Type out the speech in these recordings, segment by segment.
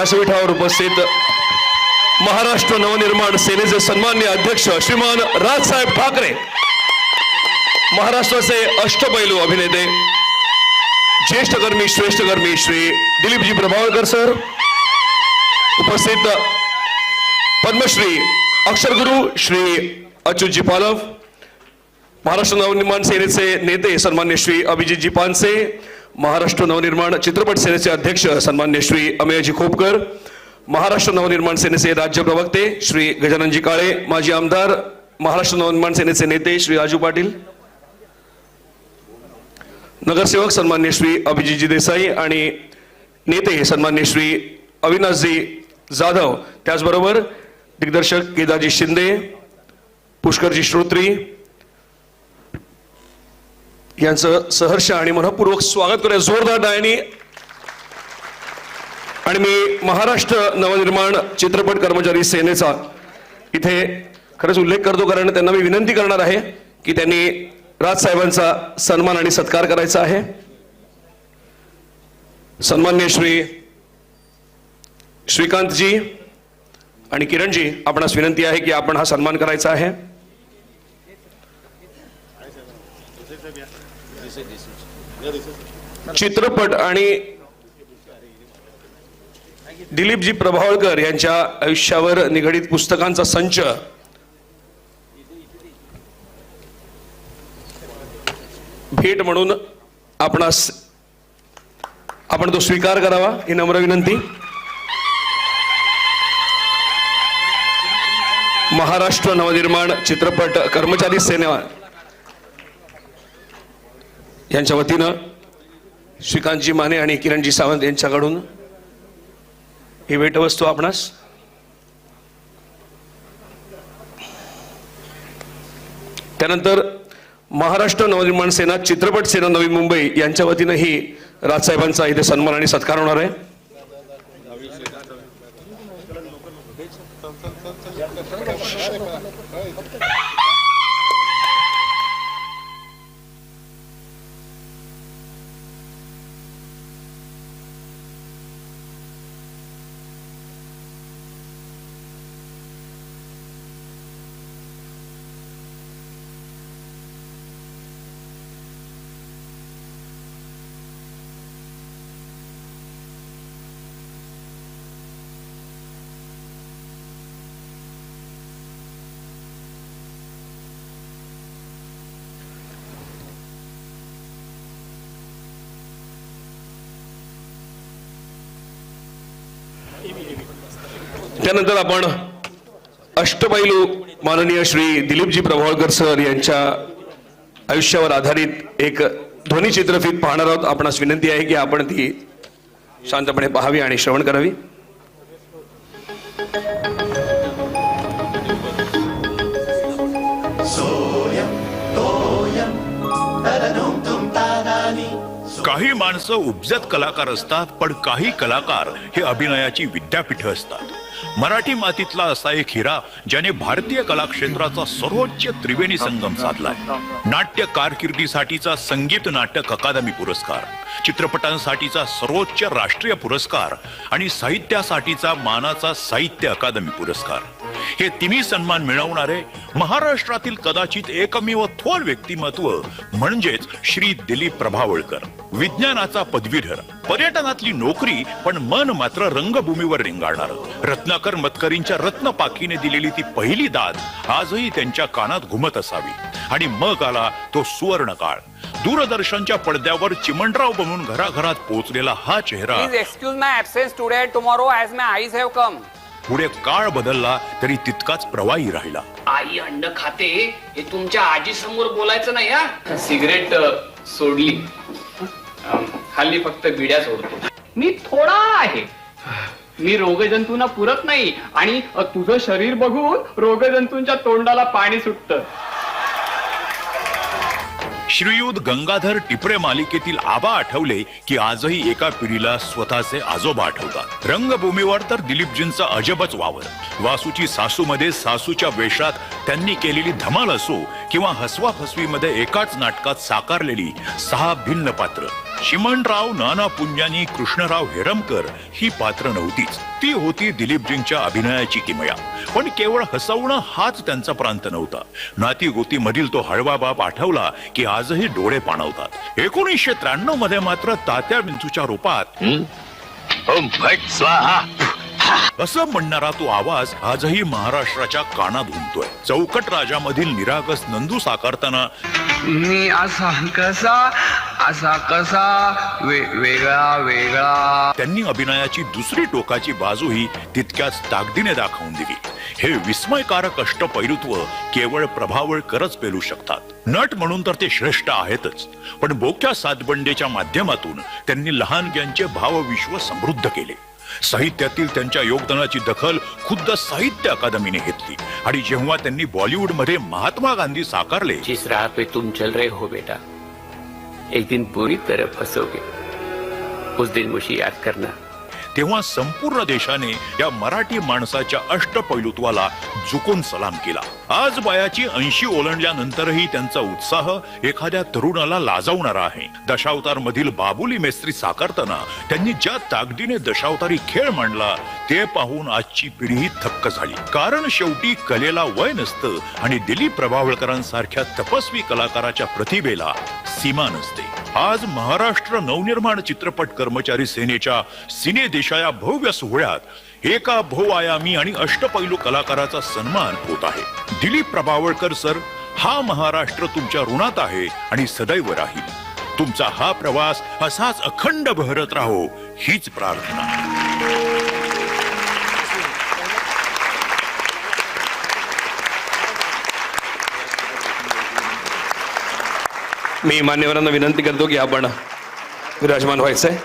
व्यासपीठावर उपस्थित महाराष्ट्र नवनिर्माण सेनेचे सन्माननीय अध्यक्ष श्रीमान राजसाहेब ठाकरे, महाराष्ट्राचे अष्टपैलू अभिनेते, ज्येष्ठ कर्मी श्रेष्ठ कर्मी श्री दिलीपजी प्रभावळकर सर, उपस्थित पद्मश्री अक्षरगुरु श्री अच्युतजी पालव, महाराष्ट्र नवनिर्माण सेनेचे नेते सन्मान्य श्री अभिजितजी पानसे, महाराष्ट्र नवनिर्माण चित्रपट सेनेचे अध्यक्ष सन्मान्य श्री अमेयजी खोपकर, महाराष्ट्र नवनिर्माण सेनेचे राज्य प्रवक्ते श्री गजाननजी काळे, माजी आमदार, महाराष्ट्र नवनिर्माण सेनेचे नेते श्री राजू पाटील, नगरसेवक सन्मान्य श्री अभिजितजी देसाई आणि नेते सन्मान्य श्री अविनाशजी जाधव, त्याचबरोबर दिग्दर्शक केदारजी शिंदे, पुष्करजी श्रोत्री यांचं सहर्ष आणि मनपूर्वक स्वागत करूया जोरदार टाळ्यांनी। आणि मी महाराष्ट्र नवनिर्माण चित्रपट कर्मचारी सेनेचा इथे खरंच उल्लेख करतो, कारण त्यांना मी विनंती करणार आहे की त्यांनी राजसाहेबांचा सन्मान आणि सत्कार करायचा आहे। सन्मान्य श्री श्रीकांतजी आणि किरणजी, आपणास विनंती आहे की आपण हा सन्मान करायचा आहे। चित्रपट आणि दिलीपजी प्रभावळकर यांच्या आयुष्यावर निगडीत पुस्तकांचा संच भेट म्हणून आपण तो स्वीकार करावा ही नम्र विनंती। महाराष्ट्र नवनिर्माण चित्रपट कर्मचारी सेना यांच्या वतीनं श्रीकांतजी माने आणि किरणजी सावंत यांच्याकडून ही भेटवस्तू आपणास। त्यानंतर महाराष्ट्र नवनिर्माण सेना चित्रपट सेना नवी मुंबई यांच्या वतीनं ही राजसाहेबांचा इथे सन्मान आणि सत्कार होणार आहे। त्यानंतर आपण अष्टपैलू माननीय श्री दिलीपजी प्रभावळकर सर यांच्या आयुष्यावर आधारित एक ध्वनी चित्रफित पाहणार आहोत। आपणास विनंती आहे की आपण ती शांतपणे पाहावी आणि श्रवण करावी। काही माणसं उपजत कलाकार असतात, पण काही कलाकार हे अभिनयाची विद्यापीठ असतात। मराठी मातीतला असा एक हिरा ज्याने भारतीय कला क्षेत्राचा सर्वोच्च त्रिवेणी संगम साधलाय। नाट्य कारकिर्दीसाठीचा संगीत नाटक अकादमी पुरस्कार, चित्रपटांसाठीचा सर्वोच्च राष्ट्रीय पुरस्कार आणि साहित्यासाठीचा मानाचा साहित्य अकादमी पुरस्कार, हे तिन्ही सन्मान मिळवणारे महाराष्ट्रातील कदाचित एकमेव थोर व्यक्तिमत्व म्हणजेच श्री दिलीप प्रभावळकर। विज्ञानाचा पदवीधर, पर्यटनातली नोकरी, पण मन मात्र रंगभूमीवर रेंगाळणार। रत्नाकर मतकरींच्या रत्नपाखीने दिलेली ती पहिली दाद आजही त्यांच्या कानात घुमत असावी। आणि मग आला तो सुवर्ण काळ। दूरदर्शनच्या पडद्यावर चिमणराव बनून घराघरात पोहोचलेला हा चेहरा। Please excuse my absence today, tomorrow as my eyes have come. पुढे काळ बदलला तरी तितकाच प्रवाही राहिला। आई अंड खाते हे तुमच्या आजी समोर बोलायचं नाही हा। सिगरेट सोडली, हल्ली फक्त बिड्या सोडतो। मी थोडा आहे, मी रोगजंतूंना पुरत नाही आणि तुझं शरीर बघून रोगजंतूंच्या तोंडाला पाणी सुटतं। श्रीयुत गंगाधर टिपरे मालिकेतील आबा आठवले की आजही एका पिढीला स्वतःचे आजोबा आठवतात। रंगभूमीवर तर दिलीपजींचा अजबच वावर। वासूची सासूमध्ये सासूच्या वेशात त्यांनी केलेली धमाल असो किंवा हसवा फसवीमध्ये एकाच नाटकात साकारलेली 6 भिन्न पात्र, चिमणराव नाना पुंजानी कृष्णराव हेरमकर ही पात्र नव्हतीच. ती होती दिलीपजींच्या अभिनयाची किमया. पण केवळ हसवणं हाच त्यांचा प्रांत नव्हता. नाती गोती मधील तो हळवा बाप आठवला की आजही डोळे पाणवतात. 1993 मध्ये मात्र तात्या विंचूच्या रूपात ओम फट स्वाहा असं म्हणणारा तो आवाज आजही महाराष्ट्राच्या कानात घुमतोय. चौकट राजामधील निरागस नंदू साकारताना मी असा कसा वेगळा वेगळा त्यांनी अभिनयाची दुसरी टोकाची बाजूही तितक्याच ताकदीने दाखवून दिली. हे विस्मयकारक अष्टपैलुत्व केवळ प्रभावळकरच पेलू शकतात. नट म्हणून तर ते श्रेष्ठ आहेतच, पण बोक्या सातबंडेच्या माध्यमातून त्यांनी लहानग्यांचे भावविश्व समृद्ध केले. साहित्यातील त्यांच्या योगदानाची दखल खुद्द साहित्य अकादमीने घेतली आणि जेव्हा त्यांनी बॉलिवूडमध्ये महात्मा गांधी साकारले, जिस राह पे तुम चल रहे हो बेटा, एक दिन पूरी तरह फंसोगे. उस दिन मुझे याद करना. तेव्हा संपूर्ण देशाने या मराठी माणसाच्या अष्टपैलुत्वाला झुकून सलाम केला. आज वयाची 80 ओलांडल्यानंतरही त्यांचा उत्साह एखाद्या तरुणाला लाजवणारा आहे. दशावतार मधील बाबुली मेस्त्री साकारताना त्यांनी ज्या ताकदीने दशावतारी खेळ मांडला ते पाहून आजची पिढी थक्क झाली. कारण शेवटी कलेला वय नसतं आणि दिलीप प्रभावळकरांसारख्या तपस्वी कलाकाराच्या प्रतिभेला सीमा नसते. आज महाराष्ट्र नवनिर्माण चित्रपट कर्मचारी सेनेच्या सिने देशाया भव्य सोहळ्यात एका बहुआयामी आणि अष्टपैलू कलाकाराचा सन्मान होत आहे. दिलीप प्रभावळकर सर, हा महाराष्ट्र तुमच्या ऋणात आहे आणि सदैव राहील. तुमचा हा प्रवास असाच अखंड बहरत राहो हीच प्रार्थना. मी मान्यवरांना विनंती करतो की आपण विराजमान व्हायचंय.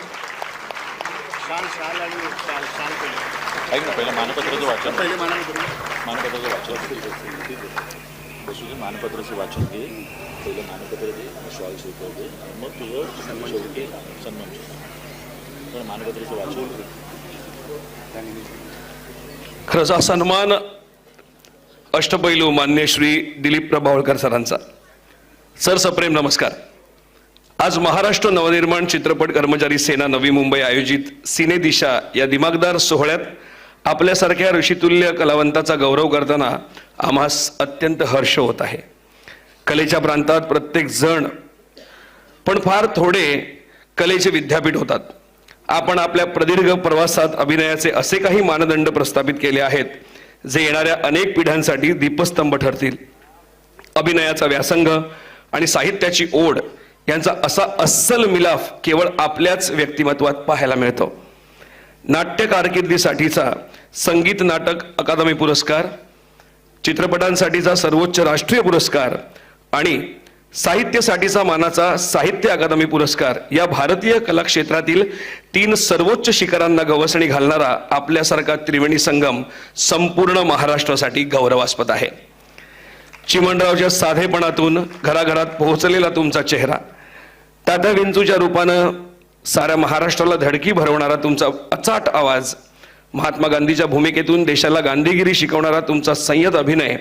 मानपत्राचं वाचन घे. पहिलं मानपत्र दे, शॉल स्वीकार दे, मग तुझं शेवटी सन्मान तर मानपत्राचं वाचन. खरंच हा सन्मान अष्टपैलू मान्य श्री दिलीप प्रभावळकर सरांचा. सर सप्रेम नमस्कार. आज महाराष्ट्र नवनिर्माण चित्रपट कर्मचारी सेना नवी मुंबई आयोजित सिने दिशा या दिमागदार सोहळ्यात आपल्यासारख्या ऋषितुल्य कलावंताचा गौरव करताना आम्हास अत्यंत हर्ष होत आहे. कलेच्या प्रांतात प्रत्येक जण पण फार थोडे कलेचे विद्यापीठ होतात. आपण आपल्या प्रदीर्घ प्रवासात अभिनयाचे असे काही मानदंड प्रस्थापित केले आहेत जे येणाऱ्या अनेक पिढ्यांसाठी दीपस्तंभ ठरतील. अभिनयाचा व्यासंग आणि साहित्याची ओढ यांचा असा अस्सल मिलाफ केवळ आपल्याच व्यक्तिमत्वात पाहायला मिळतो. नाट्य कारकिर्दीसाठीचा संगीत नाटक अकादमी पुरस्कार, चित्रपटांसाठीचा सर्वोच्च राष्ट्रीय पुरस्कार आणि साहित्यासाठीचा मानाचा साहित्य अकादमी पुरस्कार या भारतीय कला क्षेत्रातील 3 सर्वोच्च शिखरांना गवसणी घालणारा आपल्यासारखा त्रिवेणी संगम संपूर्ण महाराष्ट्रासाठी गौरवास्पद आहे. चिमणरावच्या साधेपणातून घराघरात पोहोचलेला तुमचा चेहरा, तात्या विंचूच्या रूपानं साऱ्या महाराष्ट्राला धडकी भरवणारा तुमचा अचाट आवाज, महात्मा गांधीच्या भूमिकेतून देशाला गांधीगिरी शिकवणारा तुमचा संयत अभिनय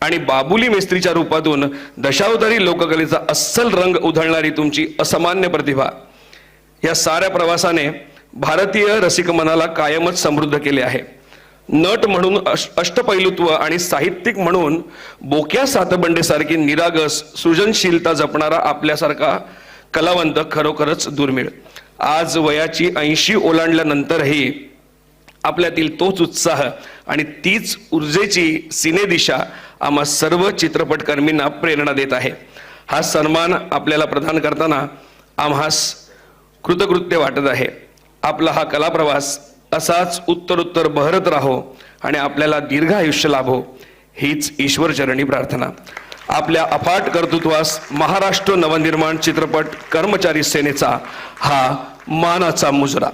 आणि बाबुली मेस्त्रीच्या रूपातून दशावतारी लोककलेचा अस्सल रंग उधळणारी तुमची असामान्य प्रतिभा, या साऱ्या प्रवासाने भारतीय रसिक मनाला कायमच समृद्ध केले आहे. नट म्हणून अष्टपैलुत्व आणि साहित्यिक म्हणून बोक्या सातबंडेसारखी निरागस सृजनशीलता जपणारा आपल्यासारखा कलावंत खरोखरच दुर्मिळ. आज वयाची 80 ओलांडल्यानंतरही आपल्यातील तोच उत्साह आणि तीच ऊर्जेची सिनेदिशा आम्हा सर्व चित्रपटकर्मींना प्रेरणा देत आहे. हा सन्मान आपल्याला प्रदान करताना आम्हास कृतकृत्य वाटत आहे. आपला हा कलाप्रवास असाच उत्तरोत्तर बहरत राहो आणि आपल्याला दीर्घ आयुष्य लाभो हीच ईश्वरचरणी प्रार्थना. आपल्या अफाट कर्तृत्वास महाराष्ट्र नवनिर्माण चित्रपट कर्मचारी सेनेचा हा मानाचा मुजरा.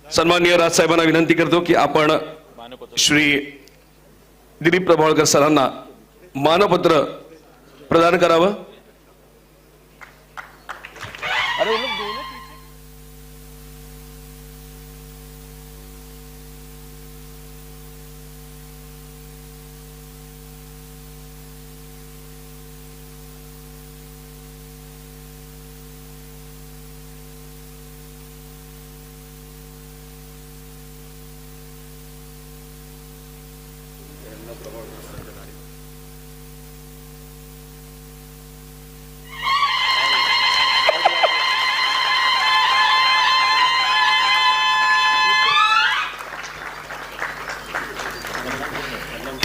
सन्माननीय राजसाहेबांना विनंती करतो की आपण श्री दिलीप प्रभावळकर सरांना मानपत्र प्रदान करावं.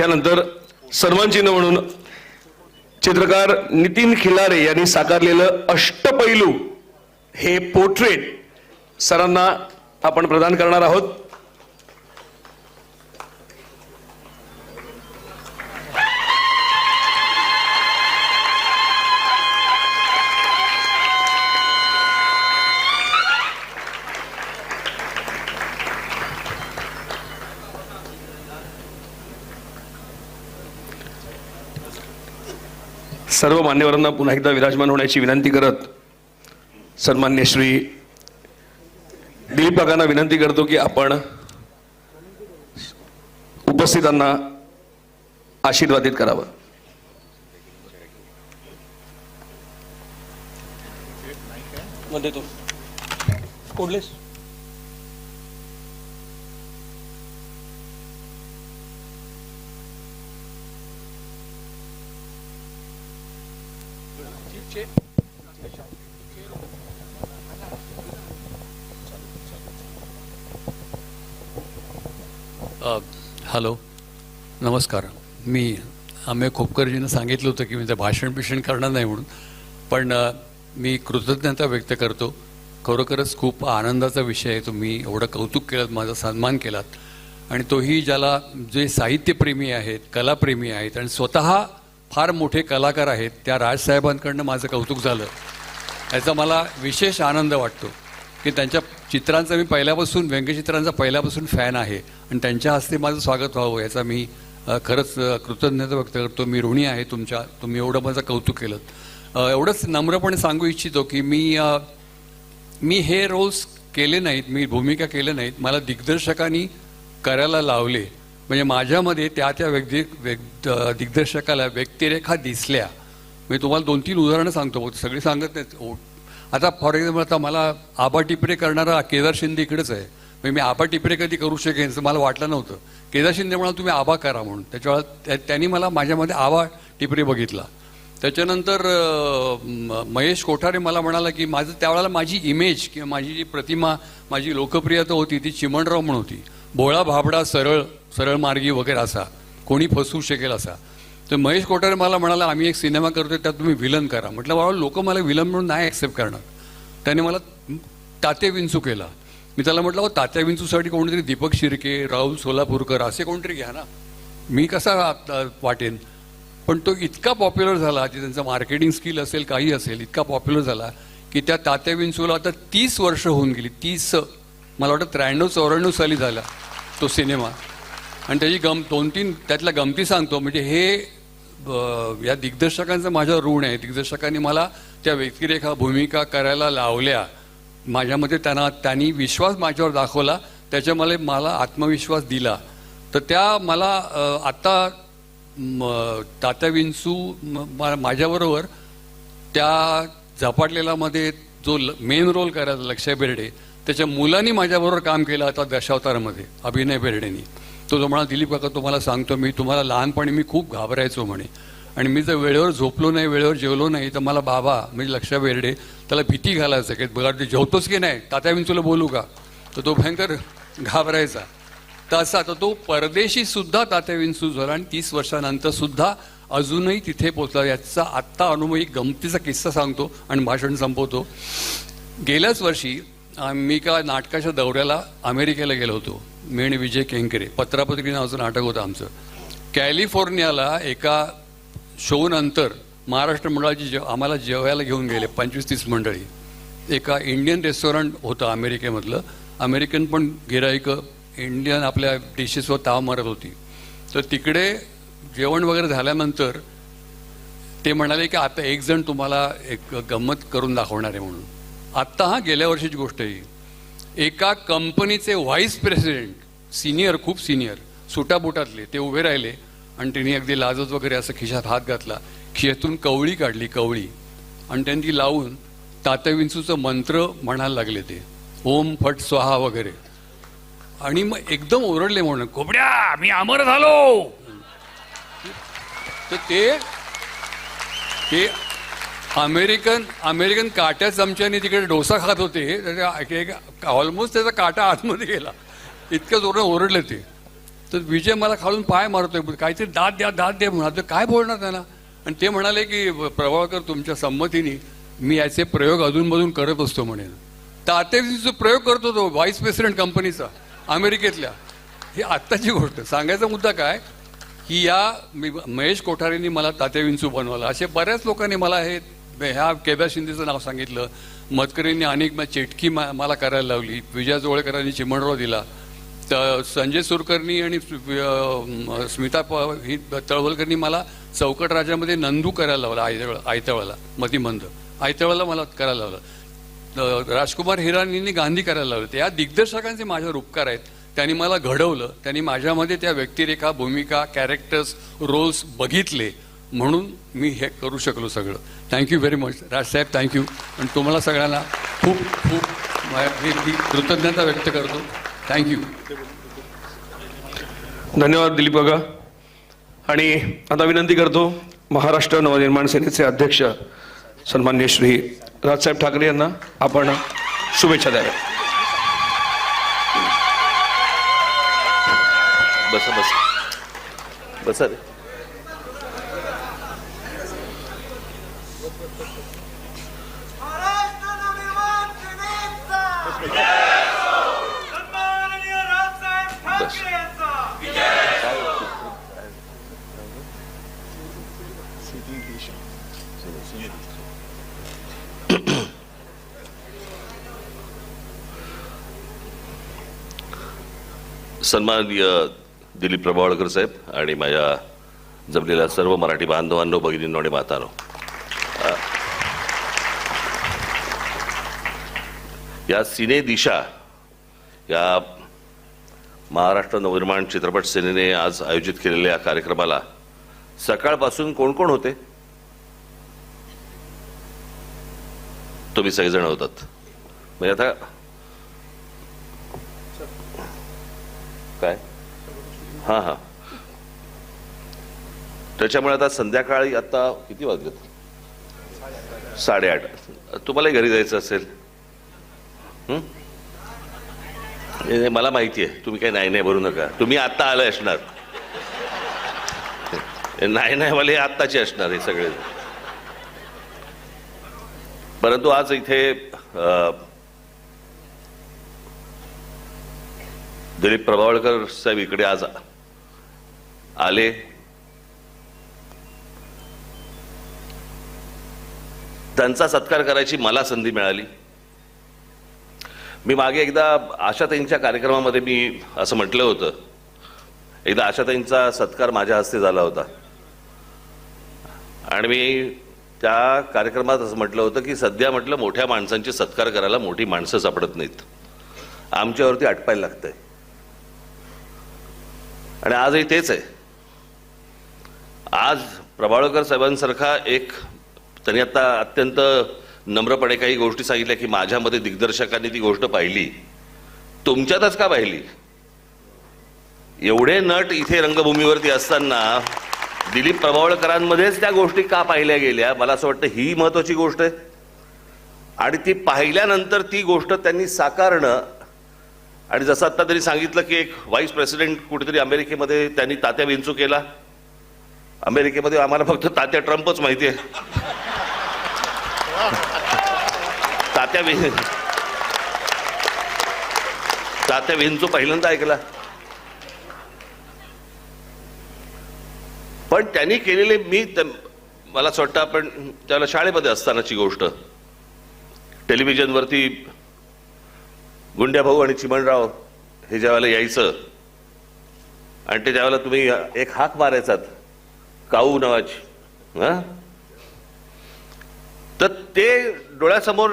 त्यानंतर सन्मान चिन्ह म्हणून चित्रकार नितीन खिलारे यांनी साकारलेलं अष्टपैलू हे पोर्ट्रेट सरांना आपण प्रदान करणार आहोत. सर्व मान्यवरांना पुन्हा एकदा विराजमान होण्याची विनंती करत सन्मान्य श्री दिलीप काकांना विनंती करतो की आपण उपस्थितांना आशीर्वादित करावं. मध्ये तो कोडलेस हॅलो नमस्कार. मी अमेय खोपकरजीनं सांगितलं होतं की मी भाषण करणार नाही म्हणून, पण मी कृतज्ञता व्यक्त करतो. खरोखरच खूप आनंदाचा विषय आहे. तुम्ही एवढं कौतुक केलं, माझा सन्मान केलात, आणि तोही ज्याला जे साहित्यप्रेमी आहेत, कलाप्रेमी आहेत आणि स्वतः फार मोठे कलाकार आहेत, त्या राजसाहेबांकडनं माझं कौतुक झालं. याचा मला विशेष आनंद वाटतो की त्यांच्या चित्रांचा मी पहिल्यापासून, व्यंगचित्रांचा पहिल्यापासून फॅन आहे आणि त्यांच्या हस्ते माझं स्वागत व्हावं याचा मी खरंच कृतज्ञता व्यक्त करतो. मी ऋणी आहे तुमच्या, तुम्ही एवढं माझं कौतुक केलं. एवढंच नम्रपणे सांगू इच्छितो की मी हे रोल्स केले नाहीत, मी भूमिका केल्या नाहीत, मला दिग्दर्शकांनी करायला लावले. म्हणजे माझ्यामध्ये त्या दिग्दर्शकाला व्यक्तिरेखा दिसल्या. मी तुम्हाला 2-3 उदाहरणं सांगतो, सगळी सांगत नाहीत. आता फॉर एक्झाम्पल, आता मला आबा टिपरे करणारा केदार शिंदे इकडेच आहे. म्हणजे मी आबा टिपरे कधी करू शकेन असं मला वाटलं नव्हतं. केदार शिंदे म्हणाला तुम्ही आबा करा म्हणून, त्याच्यावेळेला त्यांनी मला माझ्यामध्ये आबा टिपरे बघितला. त्याच्यानंतर महेश कोठारे मला म्हणाला की माझं त्यावेळेला माझी इमेज किंवा माझी जी प्रतिमा, माझी लोकप्रियता होती ती चिमणराव म्हणून होती. भोळा भाबडा, सरळ मार्गी वगैरे असा, कोणी फसवू शकेल असा. तर महेश कोठारे मला म्हणाला आम्ही एक सिनेमा करतोय त्यात तुम्ही विलन करा. म्हटलं बाबा लोक मला विलन म्हणून नाही ॲक्सेप्ट करणार. त्याने मला तात्या विंचू केला. मी त्याला म्हटलं तात्या विंचूसाठी कोणीतरी दीपक शिर्के, राहुल सोलापूरकर असे कोणतरी घ्या ना, मी कसा वाटेन. पण तो इतका पॉप्युलर झाला, की त्यांचं मार्केटिंग स्किल असेल काही असेल, इतका पॉप्युलर झाला की त्या तात्या विंचूला आता 30 वर्ष होऊन गेली. 30 मला वाटतं 93-94 साली झाला तो सिनेमा. आणि त्याची 2-3 त्यातल्या गमती सांगतो. म्हणजे हे या दिग्दर्शकांचं माझ्यावर ऋण आहे. दिग्दर्शकांनी मला त्या व्यक्तिरेखा भूमिका करायला लावल्या. माझ्यामध्ये त्यांनी विश्वास माझ्यावर दाखवला, त्याच्यामुळे मला आत्मविश्वास दिला. तर त्या मला आत्ता तात्या विंचू माझ्याबरोबर त्या झपाटलेलामध्ये जो मेन रोल करायचा लक्ष्या बेर्डे, त्याच्या मुलांनी माझ्याबरोबर काम केलं आता दशावतारामध्ये, अभिनय बेर्डेनी. तो जो म्हणा दिलीप काका तुम्हाला सांगतो मी, तुम्हाला लहानपणी मी खूप घाबरायचो म्हणे, आणि मी जर वेळेवर झोपलो नाही, वेळेवर जेवलो नाही तर मला बाबा म्हणजे लक्ष्या बेर्डे त्याला भीती घालायचं की बघा ते जेवतोच की नाही, तात्या विंचूला बोलू का, तर तो भयंकर घाबरायचा. तसा तर तो परदेशी सुद्धा तात्या विंचू झाला आणि 30 वर्षानंतर सुद्धा अजूनही तिथे पोचला. याचा आत्ता अनुभव, एक गमतीचा किस्सा सांगतो आणि भाषण संपवतो. गेल्याच वर्षी मी का नाटकाच्या दौऱ्याला अमेरिकेला गेलो होतो. मी आणि विजय केंकरे, पत्रापत्री नावाचं नाटक होतं आमचं. कॅलिफोर्नियाला एका शो नंतर महाराष्ट्र मंडळाची आम्हाला जेवायला घेऊन गेले 25-30 मंडळी. एका इंडियन रेस्टॉरंट होतं अमेरिकेमधलं. अमेरिकन पण गिराईकं इंडियन आपल्या डिशेसवर ताव मारत होती. तर तिकडे जेवण वगैरे झाल्यानंतर ते म्हणाले की आता एक जण तुम्हाला एक गंमत करून दाखवणार आहे म्हणून. आत्ता गेल्या वर्षीची गोष्ट आहे. एका कंपनीचे व्हाईस प्रेसिडेंट, सिनियर, खूप सिनियर, सुटाबुटातले, ते उभे राहिले आणि त्यांनी अगदी लाजत वगैरे असं खिशात हात घातला, खिशातून कवळी काढली, कवळी, आणि त्यांनी ती लावून तात्या विंचूचं मंत्र म्हणायला लागले, ते ओम फट स्वाहा वगैरे. आणि मग एकदम ओरडले म्हणून, कोबड्या मी अमर झालो. तर ते अमेरिकन काट्या चमच्याने तिकडे डोसा खात होते. ऑलमोस्ट त्याचा काटा आतमध्ये गेला, इतक्या जोरात ओरडले ते. तर विजय मला खालून पाय मारतोय, काहीतरी दाद द्या म्हणाले. काय बोलणार त्यांना? आणि ते म्हणाले की प्रभावळकर तुमच्या संमतीने मी याचे प्रयोग अधूनमधून करत असतो म्हणे. तात्याचा प्रयोग करतो तो व्हाईस प्रेसिडेंट कंपनीचा अमेरिकेतल्या. ही आत्ताची गोष्ट. सांगायचा मुद्दा काय की महेश कोठारेंनी मला तात्या विंचू बनवलं. असे बऱ्याच लोकांनी मला ह्या केदार शिंदेचं नाव सांगितलं. मतकरींनी अनेक चेटकी मला करायला लावली. विजया जोळकरांनी चिमणराव दिला. तर संजय सुरकरनी आणि स्मिता ही तळवलकरनी मला चौकट राजामध्ये नंदू करायला लावला. आयतळाला मतिमंद आयतळाला मला करायला लावलं. राजकुमार हिरानींनी गांधी करायला लावलं. या दिग्दर्शकांचे माझ्यावर उपकार आहेत. त्यांनी मला घडवलं. त्यांनी माझ्यामध्ये त्या व्यक्तिरेखा, भूमिका, कॅरेक्टर्स, रोल्स बघितले, म्हणून मी हे करू शकलो सगळं. थँक्यू व्हेरी मच राजसाहेब, थँक्यू. आणि तुम्हाला सगळ्यांना खूप खूप मी कृतज्ञता व्यक्त करतो. थँक्यू. धन्यवाद दिलीप काका. आणि आता विनंती करतो महाराष्ट्र नवनिर्माण सेनेचे अध्यक्ष सन्माननीय श्री राजसाहेब ठाकरे यांना आपण शुभेच्छा द्याव्या. बसा बसा बसा रे. सन्माननीय दिलीप प्रभावळकर साहेब आणि माझ्या जमलेल्या सर्व मराठी बांधवांनो, भगिनींनो आणि मातांनो, या सिने दिशा या महाराष्ट्र नवनिर्माण चित्रपट सेनेने आज आयोजित केलेल्या या कार्यक्रमाला सकाळपासून कोण कोण होते? तुम्ही सगळेजण होतात. म्हणजे आता काय हां हां त्याच्यामुळे आता संध्याकाळी आता किती वाजलेत? 8:30. तुम्हाला घरी जायचं असेल. मला माहिती आहे तुम्ही काही नाही भरू नका. तुम्ही आत्ता आलं असणार. नाही वाले आत्ताचे असणार हे सगळे. परंतु आज इथे दिलीप प्रभावळकर साहेब इकडे आज आले. त्यांचा सत्कार करायची मला संधी मिळाली. मी मागे एकदा आशाताईंच्या कार्यक्रमामध्ये मी असं म्हटलं होतं, एकदा आशाताईंचा सत्कार माझ्या हस्ते झाला होता आणि मी त्या कार्यक्रमात असं म्हटलं होतं की सध्या म्हटलं मोठ्या माणसांचे सत्कार करायला मोठी माणसं सापडत नाहीत, आमच्यावरती अटपायला लागतंय. आणि आजही तेच आहे. आज प्रभावळकर साहेबांसारखा एक, त्यांनी आता अत्यंत नम्रपणे काही गोष्टी सांगितल्या की माझ्यामध्ये दिग्दर्शकांनी ती गोष्ट पाहिली. तुमच्यातच का पाहिली? एवढे नट इथे रंगभूमीवरती असताना दिलीप प्रभावळकरांमध्येच त्या गोष्टी का पाहिल्या गेल्या? मला असं वाटतं ही महत्वाची गोष्ट आहे. आणि ती पाहिल्यानंतर ती गोष्ट त्यांनी साकारणं, आणि जसं आता त्यांनी सांगितलं की एक व्हाईस प्रेसिडेंट कुठेतरी अमेरिकेमध्ये त्यांनी तात्या विंचू केला. अमेरिकेमध्ये आम्हाला फक्त तात्या ट्रम्पच माहिती आहे. तात्या विंचू पहिल्यांदा ऐकला. पण त्यांनी केलेले, मला असं वाटतं आपण त्याला शाळेमध्ये असतानाची गोष्ट, टेलिव्हिजनवरती गुंड्या भाऊ आणि चिमणराव हे ज्यावेळेला यायचं आणि ते ज्यावेळेला तुम्ही एक हाक मारायचात काऊ नावाची, तर ते डोळ्यासमोर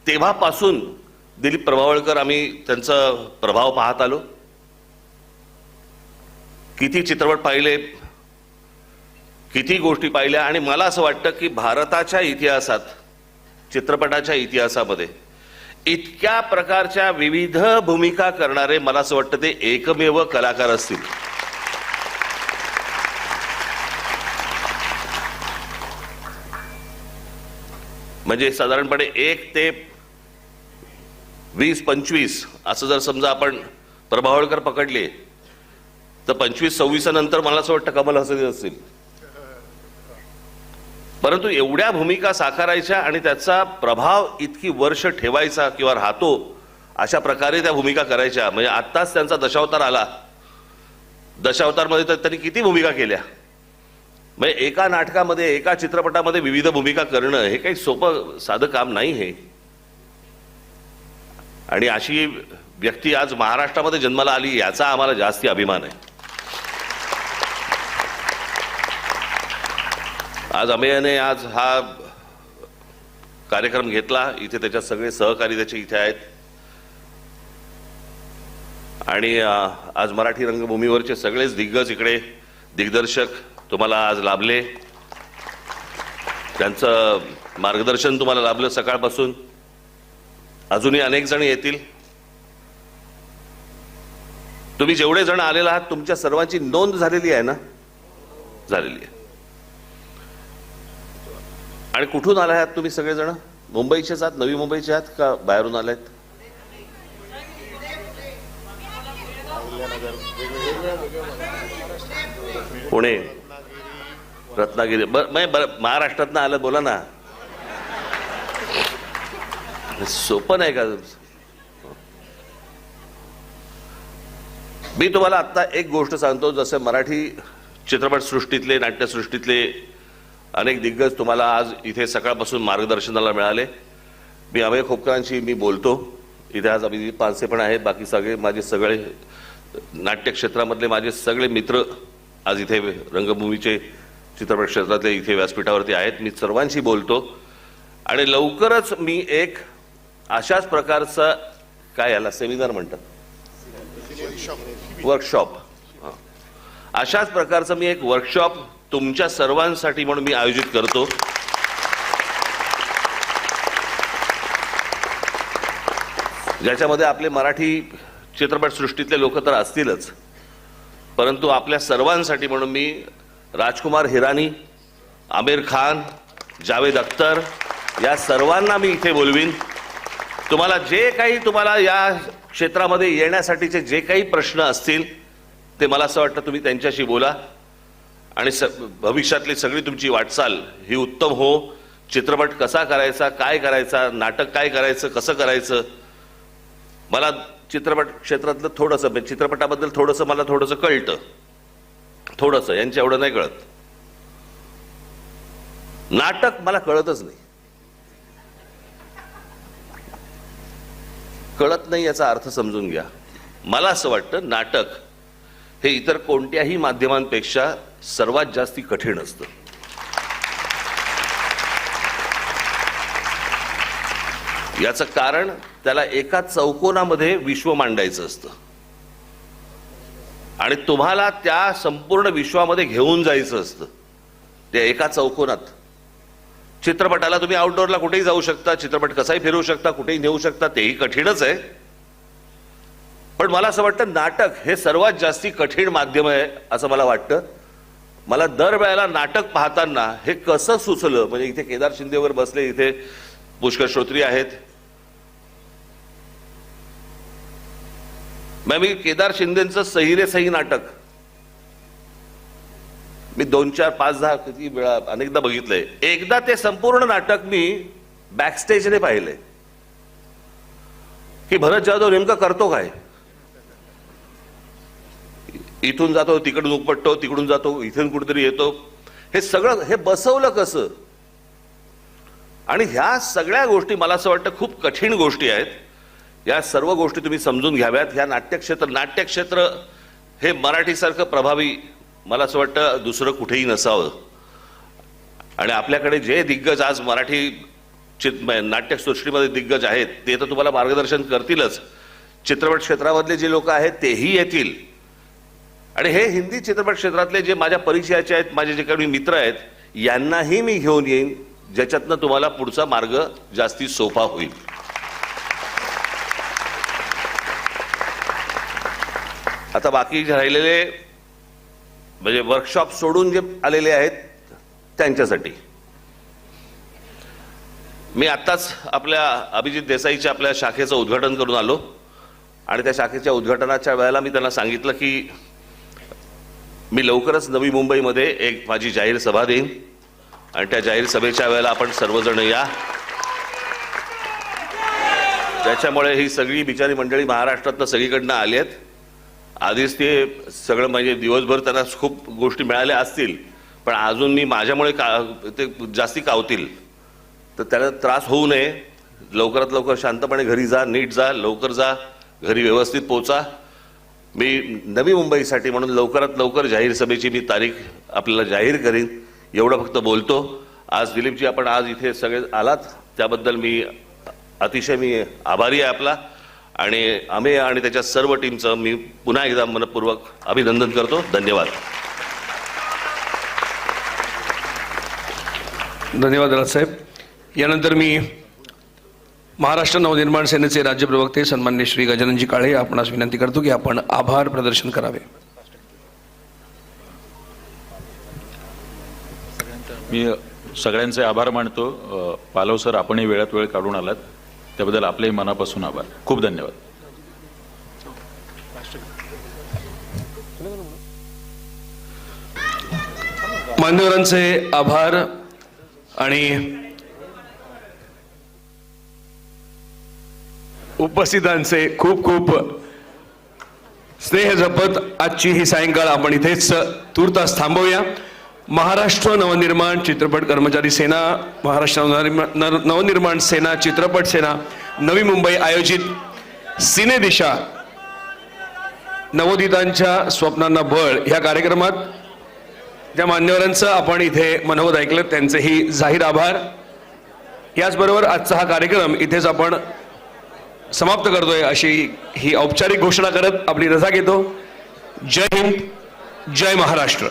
तेव्हापासून दिलीप प्रभावळकर, आम्ही त्यांचा प्रभाव पाहत आलो. किती चित्रपट पाहिले, किती गोष्टी पाहिल्या. आणि मला असं वाटतं की भारताच्या इतिहासात, चित्रपटाच्या इतिहासामध्ये इतक्या प्रकारच्या विविध भूमिका करणारे मला असं वाटतं ते एकमेव कलाकार असतील. म्हणजे साधारणपणे 1 ते 20-25 असं जर समजा आपण प्रभावळकर पकडले तर 25-26 नंतर मला असं वाटतं कमल हसन असतील. परंतु एवढ्या भूमिका साकारायच्या आणि त्याचा प्रभाव इतकी वर्ष ठेवायचा किंवा राहतो अशा प्रकारे त्या भूमिका करायच्या. म्हणजे आत्ताच त्यांचा दशावतार आला. दशावतारमध्ये तर त्यांनी किती भूमिका केल्या. म्हणजे एका नाटकामध्ये एका चित्रपटामध्ये विविध भूमिका करणं हे काही सोपं साधं काम नाही हे. आणि अशी व्यक्ती आज महाराष्ट्रामध्ये जन्माला आली याचा आम्हाला जास्ती अभिमान आहे. आज अमेयने आज हा कार्यक्रम घेतला. इथे त्याच्या सगळे सहकारी त्याचे इथे आहेत. आणि आज मराठी रंगभूमीवरचे सगळेच दिग्गज इकडे दिग्दर्शक तुम्हाला आज लाभले. त्यांचं मार्गदर्शन तुम्हाला लाभलं सकाळपासून. अजूनही अनेक जण येतील. तुम्ही जेवढे जण आलेला आहात तुमच्या सर्वांची नोंद झालेली आहे ना? झालेली आहे. आणि कुठून आला आहात तुम्ही सगळेजण? मुंबईचेच आहात? नवी मुंबईचे आहात का बाहेरून आलात? पुणे, रत्नागिरी. महाराष्ट्रातनं आलं बोला ना. सोपं नाही का? मी तुम्हाला आता एक गोष्ट सांगतो. जसं मराठी चित्रपटसृष्टीतले नाट्यसृष्टीतले अनेक दिग्गज तुम्हाला आज इथे सकाळपासून मार्गदर्शनाला मिळाले. मी अमेय खोपकरांशी मी बोलतो. इथे आज अभिजित पानसे पण आहेत. बाकी सगळे माझे सगळे नाट्य क्षेत्रामधले माझे सगळे मित्र आज इथे रंगभूमीचे चित्रपट क्षेत्रातले इथे व्यासपीठावरती आहेत. मी सर्वांशी बोलतो आणि लवकरच मी एक अशाच प्रकारचा काय याला सेमिनार म्हणतात, वर्कशॉप, अशाच प्रकारचं मी एक वर्कशॉप तुमच्या सर्वांसाठी म्हणून मी आयोजित करतो. ज्याच्यामध्ये आपले मराठी चित्रपटसृष्टीतले लोक तर असतीलच, परंतु आपल्या सर्वांसाठी म्हणून मी राजकुमार हिरानी, आमिर खान, जावेद अख्तर या सर्वांना मी इथे बोलवीन. तुम्हाला जे काही तुम्हाला या क्षेत्रामध्ये येण्यासाठीचे जे काही प्रश्न असतील ते मला असं वाटतं तुम्ही त्यांच्याशी बोला आणि भविष्यातली सगळी तुमची वाटचाल ही उत्तम हो. चित्रपट कसा करायचा, काय करायचा, नाटक काय करायचं, कसं करायचं. मला चित्रपट क्षेत्रातलं थोडंसं, चित्रपटाबद्दल थोडंसं मला थोडंसं कळतं, थोडंसं, यांच्या एवढं नाही कळत. नाटक मला कळतच नाही. कळत नाही याचा अर्थ समजून घ्या. मला असं वाटतं नाटक हे इतर कोणत्याही माध्यमांपेक्षा सर्वात जास्ती कठीण असतं. याचं कारण त्याला एका चौकोनामध्ये विश्व मांडायचं असतं आणि तुम्हाला त्या संपूर्ण विश्वामध्ये घेऊन जायचं असतं त्या एका चौकोनात. चित्रपटाला तुम्ही आउटडोअरला कुठेही जाऊ शकता, चित्रपट कसाही फिरवू शकता, कुठेही नेऊ शकता, तेही कठीणच आहे. पण मला असं वाटतं नाटक हे सर्वात जास्ती कठीण माध्यम आहे असं मला वाटतं. मला दरवेळेला नाटक पाहताना हे कसं सुचलं, म्हणजे इथे केदार शिंदेवर बसले, इथे पुष्कर श्रोत्री आहेत. मी केदार शिंदेचं सही रे सही नाटक मी 2, 4, 5, 10 किती वेळा अनेकदा बघितलंय. एकदा ते संपूर्ण नाटक मी बॅकस्टेजने पाहिलंय की भरत जाधव नेमकं करतो काय. इथून जातो, तिकडून उपटतो, तिकडून जातो, इथून कुठेतरी येतो. हे सगळं हे बसवलं कसं. आणि ह्या सगळ्या गोष्टी मला असं वाटतं खूप कठीण गोष्टी आहेत. या सर्व गोष्टी तुम्ही समजून घ्याव्यात. ह्या नाट्यक्षेत्र हे मराठीसारखं प्रभावी मला असं वाटतं दुसरं कुठेही नसावं. आणि आपल्याकडे जे दिग्गज आज मराठी नाट्यसृष्टीमध्ये दिग्गज आहेत ते तर तुम्हाला मार्गदर्शन करतीलच. चित्रपट क्षेत्रामधले जे लोक आहेत तेही येतील. आणि हे हिंदी चित्रपट क्षेत्रातले जे माझ्या परिचयाचे आहेत, माझे जे काही मित्र आहेत, यांनाही मी घेऊन येईन, ज्याच्यातनं तुम्हाला पुढचा मार्ग जास्ती सोपा होईल. आता बाकी जे राहिलेले म्हणजे वर्कशॉप सोडून जे आलेले आहेत त्यांच्यासाठी मी आत्ताच आपल्या अभिजित देसाईच्या आपल्या शाखेचं उद्घाटन करून आलो. आणि त्या शाखेच्या उद्घाटनाच्या वेळेला मी त्यांना सांगितलं की मी लवकरच नवी मुंबईमध्ये एक माझी जाहीर सभा देईन आणि त्या जाहीर सभेच्या वेळेला आपण सर्वजण या. त्याच्यामुळे ही सगळी बिचारी मंडळी महाराष्ट्रातनं सगळीकडनं आली आहेत. आधीच ते सगळं म्हणजे दिवसभर त्यांना खूप गोष्टी मिळाल्या असतील, पण अजून मी माझ्यामुळे ते जास्ती कावतील, तर त्याला त्रास होऊ नये. लवकरात लवकर शांतपणे घरी जा, नीट जा, लवकर जा, घरी व्यवस्थित पोचा. मी नवी मुंबईसाठी म्हणून लवकरात लवकर जाहीर सभेची मी तारीख आपल्याला जाहीर करीन, एवढं फक्त बोलतो. आज दिलीपजी आपण आज इथे सगळे आलात त्याबद्दल मी अतिशय आभारी आहे आपला, आणि आम्ही आणि त्याच्या सर्व टीमचं मी पुन्हा एकदा मनपूर्वक अभिनंदन करतो. धन्यवाद. धन्यवाद राजसाहेब. यानंतर मी महाराष्ट्र नवनिर्माण सेनेचे राज्य प्रवक्ते सन्माननीय श्री गजाननजी काळे आपणास विनंती करतो की आपण आभार प्रदर्शन करावे. मी सगळ्यांचे आभार मानतो. पालव सर, आपणही वेळात वेळ काढून आलात त्याबद्दल आपलेही मनापासून आभार. खूप धन्यवाद. मान्यवरांचे आभार आणि उपस्थितांचे खूप खूप स्नेह जपत आजची ही सायंकाळ आपण इथेच तूर्तास थांबवूया. महाराष्ट्र नवनिर्माण चित्रपट कर्मचारी सेना, महाराष्ट्र नवनिर्माण सेना चित्रपट सेना नवी मुंबई आयोजित सिनेदिशा नवोदितांच्या स्वप्नांना बळ ह्या कार्यक्रमात ज्या मान्यवरांचं आपण इथे मनोगत ऐकलं त्यांचेही जाहीर आभार. याचबरोबर आजचा हा कार्यक्रम इथेच आपण समाप्त करतोय अशी ही औपचारिक घोषणा करत आपली रजा घेतो. जय हिंद, जय महाराष्ट्र.